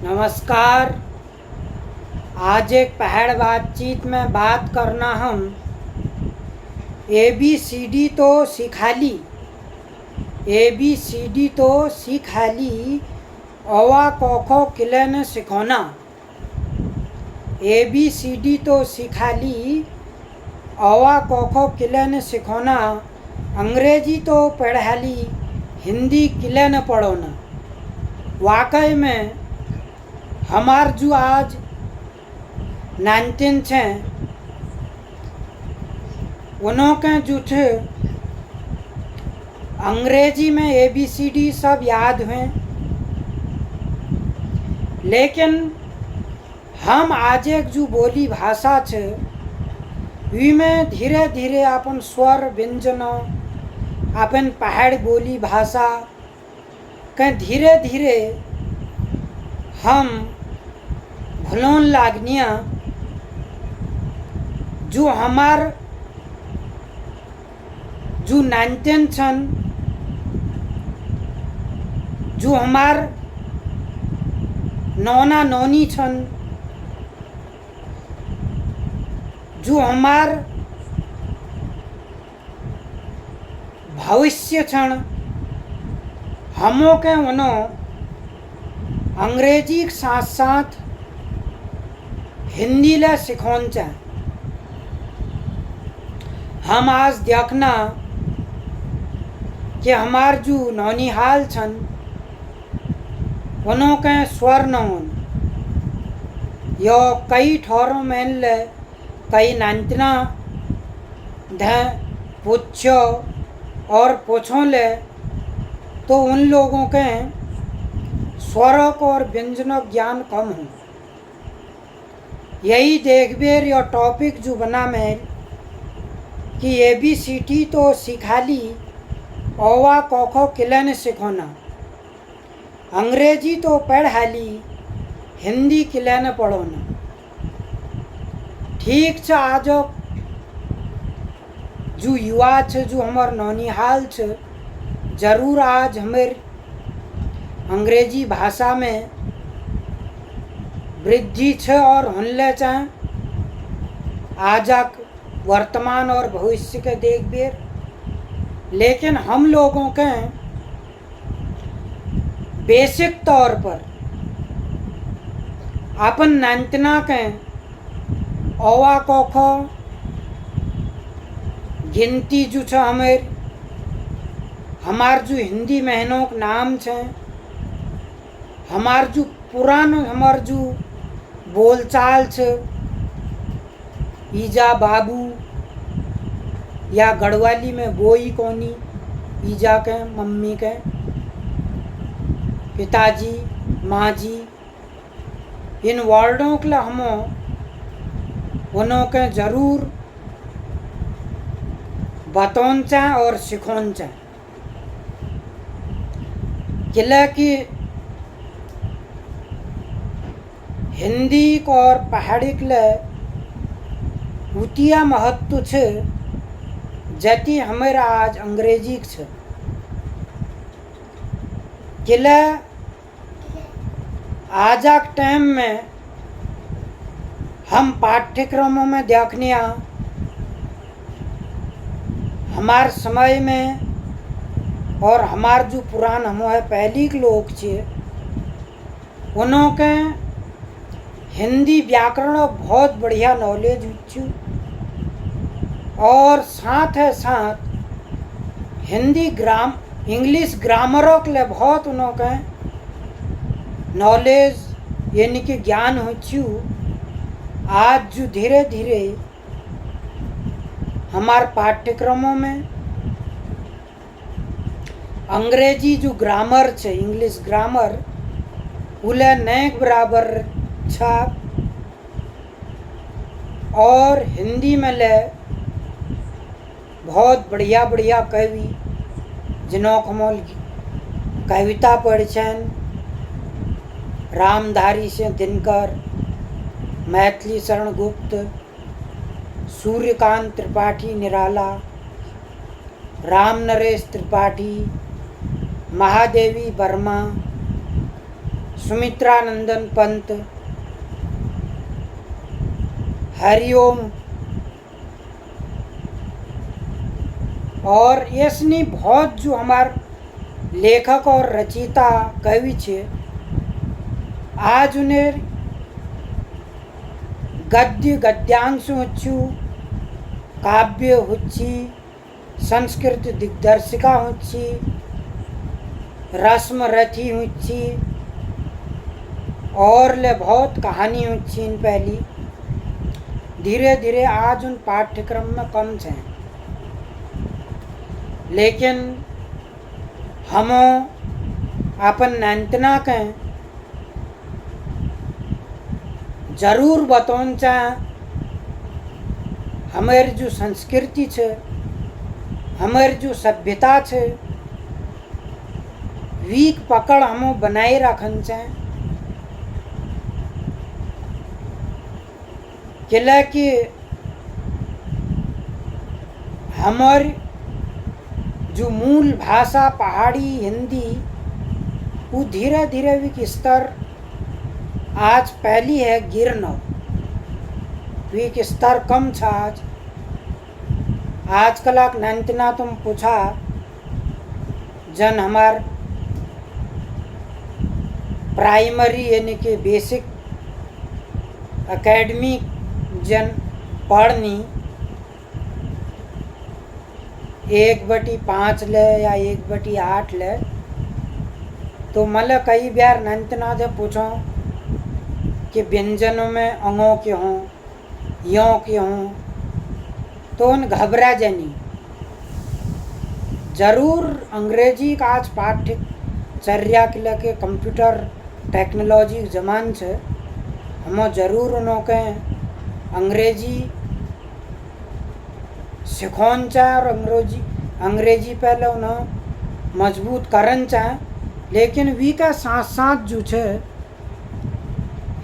नमस्कार। आज एक पहाड़ बातचीत में बात करना हम ABCD तो सिखा ली, ABCD तो सिखा ली, औवा कोखो किले ने सिखोना। ABCD तो सिखा ली, औवा कोखो किले ने सिखोना। अंग्रेजी तो पढ़ा ली, हिंदी किले ने पढ़ोना। वाकई में हमार जो आज 19 हैं उन्हों के जो थे अंग्रेजी में ABCD सब याद हैं, लेकिन हम आज एक जो बोली भाषा छे वी में धीरे धीरे अपन स्वर व्यंजन अपन पहाड़ बोली भाषा के धीरे धीरे हम भूलों लागनिया। जो हमार जो 19 छन, जो हमार नौना नौनी छन, जो हमार भविष्य छन, हमों के उन्हों अंग्रेजी के साथ साथ हिंदी ले सिखोन चाहे। हम आज देखना कि हमार जो नौनिहाल छन उन्हों के स्वर नौन यो कई ठौरों में ले कई नांतना ध पूछो और पूछों ले तो उन लोगों के स्वरक और व्यंजनक ज्ञान कम हो। यही देखबेर या टॉपिक जो बना में कि ABCD तो सिखा ली, औवा कोखो किले ने सिखोना। अंग्रेजी तो पढ़ा ली, हिंदी किले ने पढ़ोना। ठीक छे, आज जो युवा छे, जो हमार नौनिहाल छे, जरूर आज हमें अंग्रेजी भाषा में वृद्धि छे और होने चाहे। आजक वर्तमान और भविष्य के देखबेर, लेकिन हम लोगों के बेसिक तौर पर अपन नांतना के औवा कोखो गिनती जो छे हमार जो हिंदी महीनों के नाम छे, हमार जो पुरान हमार जो बोलचाल छे, ईजा बाबू या गढ़वाली में बोई कोनी, ईजा के मम्मी के पिताजी माँ जी, इन वर्डों के लिए हम उन्हों के जरूर बतौन चाहें और सिखोन चाहें। किले की हिंदी और पहाड़ी के लिए उतिया महत्व छे जति हमारा आज अंग्रेजी छे। किले आजक टाइम में हम पाठ्यक्रमों में देखनिया, हमार समय में और हमार जो पुरान हम है पहली के लोग छे उन्हों के हिंदी व्याकरण बहुत बढ़िया नॉलेज छू और साथ है साथ हिंदी इंग्लिश ग्रामरों के लिए बहुत उन्हों के नॉलेज यानी कि ज्ञान हो छू। आज जो धीरे धीरे हमार पाठ्यक्रमों में अंग्रेजी जो ग्रामर छे, इंग्लिश ग्रामर उले नए बराबर छाप और हिंदी में ले बहुत बढ़िया बढ़िया कवि जिनों कमल कविता पढ़ छन, रामधारी से दिनकर, मैथिली शरण गुप्त, सूर्यकांत त्रिपाठी निराला, राम नरेश त्रिपाठी, महादेवी वर्मा, सुमित्रानंदन पंत, हरिओम, और ऐसनी बहुत जो हमार लेखक और रचयिता कवि छे, आज उन्हें गद्य गद्यांश होच्छू, काव्य होच्छी, संस्कृत दिग्दर्शिका होच्छी, रस्म रथी होच्छी, और ले बहुत कहानी होच्छी इन पहली। धीरे धीरे आज उन पाठ्यक्रम में कम छे, लेकिन हम अपन नानतना के जरूर बतौन चाह, हमारी जो संस्कृति छे, हमारी जो सभ्यता छे, वीक पकड़ हम बनाए रखन चाह। किला कि हमारी जो मूल भाषा पहाड़ी हिंदी, वो धीरे धीरे विक स्तर आज पहली है गिरना, विक स्तर कम छा। आज कलाक नानतना तुम पूछा जन हमार प्राइमरी यानी कि बेसिक एकेडमिक जन पढ़नी 1/5 ले या 1/8 ले, तो मतलब कई बार नानतना से पूछो कि व्यंजनों में अंगों के हों, यों के हों, तो उन घबरा जानी। जरूर अंग्रेजी का आज पाठ्यचर्या के लेके कंप्यूटर टेक्नोलॉजी जमान से हम जरूर उन्हों के अंग्रेजी सिखौन चाहे और अंग्रेजी पहले उन्हें मजबूत करन चाहे, लेकिन वी का साथ साथ जो छे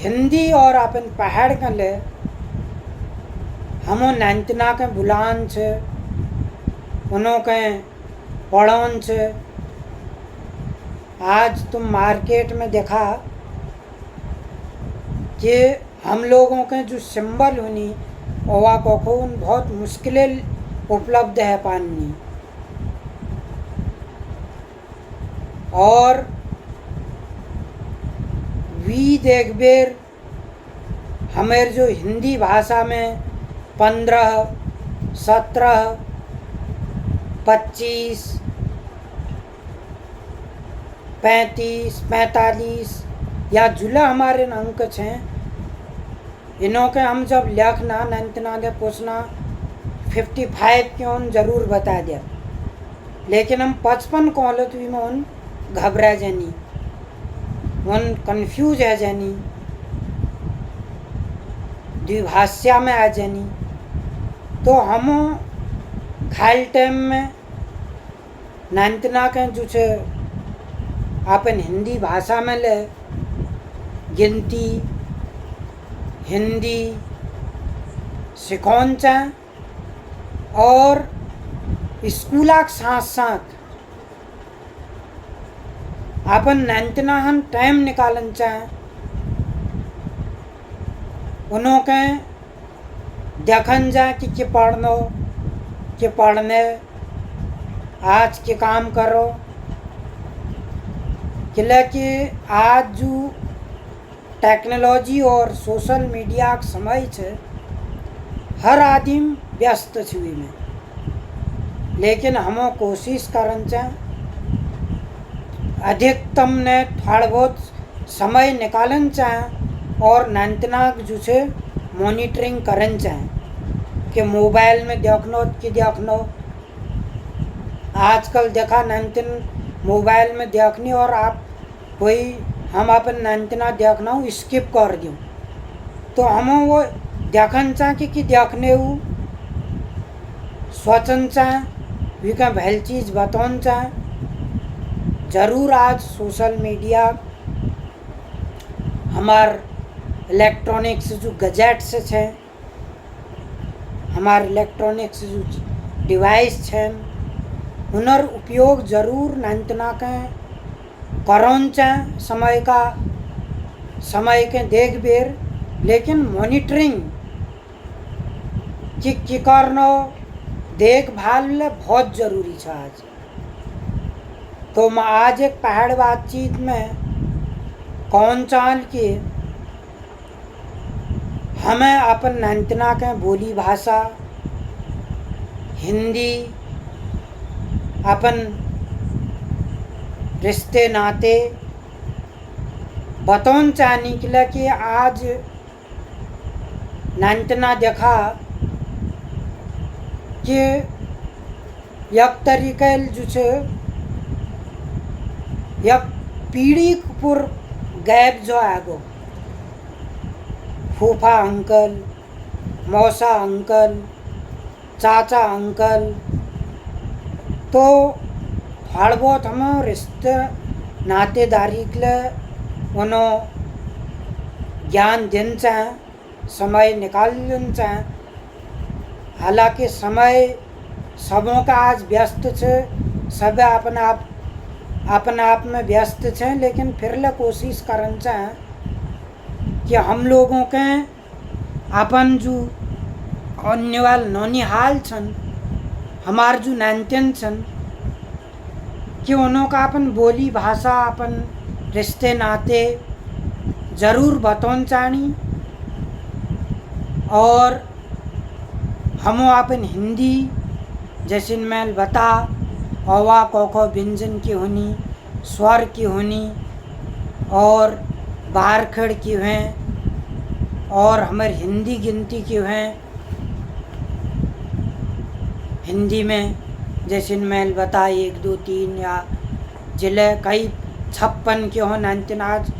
हिंदी और अपन पहाड़ के ले हमो नानतना के बुलान छे, उन्हों के पढ़ौन छे। आज तुम मार्केट में देखा कि हम लोगों के जो सिंबल होनी ओवा कोखोन बहुत मुश्किलें उपलब्ध है पानी, और वी देख बेर हमें जो हिंदी भाषा में 15, 17, 25, 35, 45 या जुला हमारे अंक हैं, इन्हों के हम जब लिखना नंतना दे पूछना 55 के उन जरूर बता दिया, लेकिन हम 55 कॉलत भी में उन घबरा जानी, उन कंफ्यूज है जानी, द्विभाषा में आ जानी। तो हम खाली टाइम में नानतना के जो छे अपन हिंदी भाषा में ले गिनती हिंदी सिखौन चाह, और स्कूला के साथ साथ अपन नानतना हम टाइम निकालन चाह, उन्हों के देखन जा कि पढ़नो कि पढ़ने आज के काम करो, किला कि आज जो टेक्नोलॉजी और सोशल मीडिया का समय है, हर आदमी व्यस्त छुई में, लेकिन हम कोशिश करन चाह अधिकतम ने थोड़ा बहुत समय निकालन चाह, और नानतना जो छे मॉनिटरिंग करन चाह कि मोबाइल में देखनो कि देखनो। आजकल देखा नानतन मोबाइल में देखनी, और आप कोई हम अपन नानतना देखना हो स्किप कर दूँ, तो हम वो देखन चाह कि देखने वो सोचन चाह, विका भल चीज़ बतौन चाह। जरूर आज सोशल मीडिया हमार इलेक्ट्रॉनिक्स जो गैजेट्स हैं, हमारे इलेक्ट्रॉनिक्स जो डिवाइस हैं, उनर उपयोग जरूर नानतना के करौन चाह समय का समय के देख बेर लेकिन मॉनिटरिंग कि करनो देखभाल बहुत जरूरी है आज। तो मैं आज एक पहाड़ बातचीत में कौन चाल के हमें अपन नंतना के बोली भाषा हिंदी अपन रिश्ते नाते बतौन चाहने के लिए कि आज नंतना देखा कि एक तरीके जो छे एक पीढ़ी पर गैप जो आगो फूफा अंकल मौसा अंकल चाचा अंकल तो थोड़ा बहुत हम रिश्ते नातेदारी के लिए उन्होंने ज्ञान देना चाहें समय निकाल लेना चाहें। हालांकि समय सबों का आज व्यस्त है, सब अपन आप में व्यस्त हैं, लेकिन फिर ले कोशिश करना चाहें कि हम लोगों के अपन जो अन्य वाल नौनिहाल छन हमार जो नानतेन छन कि उन्हों का अपन बोली भाषा अपन रिश्ते नाते जरूर बतौन चाहनी और हम अपन हिंदी जैसे मैं बता औवा कोको व्यंजन की होनी स्वर की होनी और बारखड़ की हैं और हमारे हिंदी गिनती की हैं हिंदी में जैसे मैं बता 1 2 3 या जिले कई 56 के हो नानतिन आज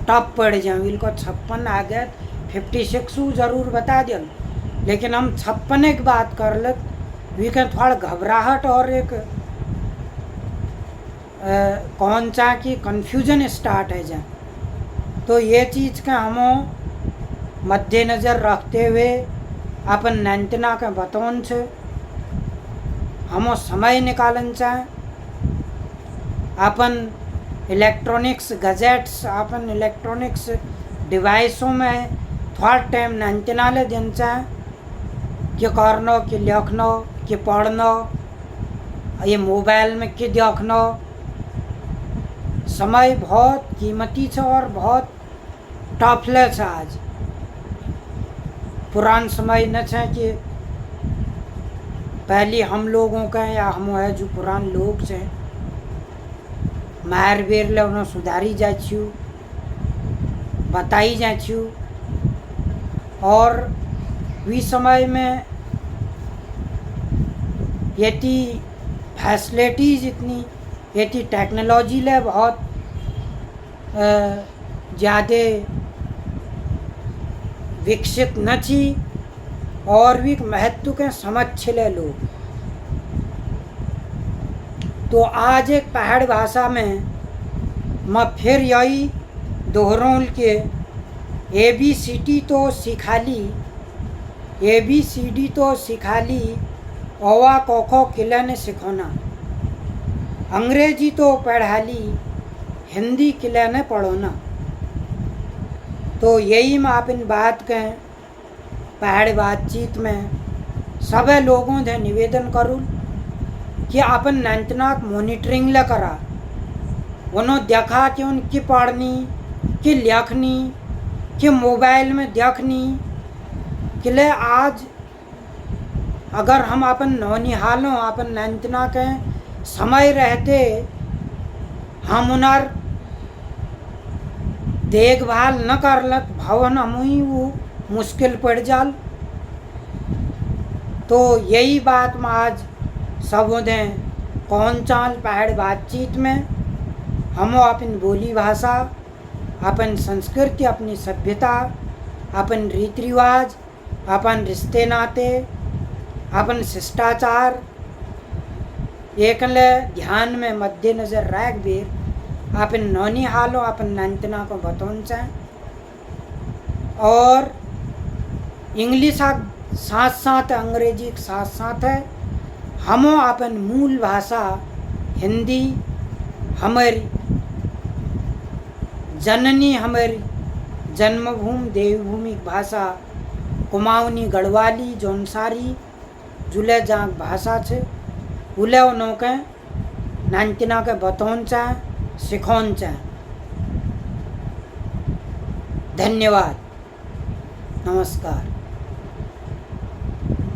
टॉप पड़ जाए इनको 56 आ गए 56 जरूर बता दिया, लेकिन हम 56 की बात कर ले वी थोड़ा घबराहट और एक कौन सा की कन्फ्यूजन स्टार्ट है जाए। तो ये चीज़ का हम मद्देनज़र रखते हुए अपन नंतना के बतौन से हम समय निकालन चाहें अपन इलेक्ट्रॉनिक्स गजेट्स अपन इलेक्ट्रॉनिक्स डिवाइसों में थोड़ा टाइम नंतना ले देना चाहें कि करनो कि लिखनो कि पढ़नो ये मोबाइल में कि देखनो समय बहुत कीमती है और बहुत टफले है आज। पुरान समय न है कि पहले हम लोगों का या हम है जो पुरान लोग से मार बेर ले उन्हें सुधारी जा छू बताई जा छू और वी समय में यति फैसिलिटीज़ इतनी यति टेक्नोलॉजी ले बहुत ज़्यादा विकसित न थी और भी महत्व के समझ छिले लोग। तो आज एक पहाड़ भाषा में मैं फिर यही दोहराऊं के ABCD तो सिखा ली ABCD तो सिखा ली औवा कोखो किले ने सिखोना अंग्रेजी तो पढ़ा ली हिंदी किले ने पढ़ोना। तो यही मैं अपन बात कहें पहाड़ बातचीत में सब लोगों से निवेदन करूँ कि अपन नंतनाक मॉनिटरिंग ले करा उन्होंने देखा कि उनकी पढ़नी कि लिखनी कि मोबाइल में देखनी कि ले आज अगर हम अपन नौनिहालों अपन नंतना के समय रहते हम उनर देखभाल न करलत भवन हमुई वो मुश्किल पड़ जाल। तो यही बात में आज सब दें कौन चाल पहाड़ बातचीत में हम अपन बोली भाषा अपन संस्कृति अपनी सभ्यता अपन रीति रिवाज अपन रिश्ते नाते अपन शिष्टाचार एक ध्यान में मद्देनज़र रख बेर अपन नौनिहालों अपन नंतना को बतौन चाहें और इंग्लिश साथ साथ अंग्रेजी के साथ साथ है हम अपन मूल भाषा हिंदी हमारी जननी हमारी जन्मभूमि देवभूमि भाषा कुमाऊनी गढ़वाली जौनसारी जुले जाक भाषा छे उले नौके नानतिना के बतौन चाहे सिखौन चाहे। धन्यवाद, नमस्कार।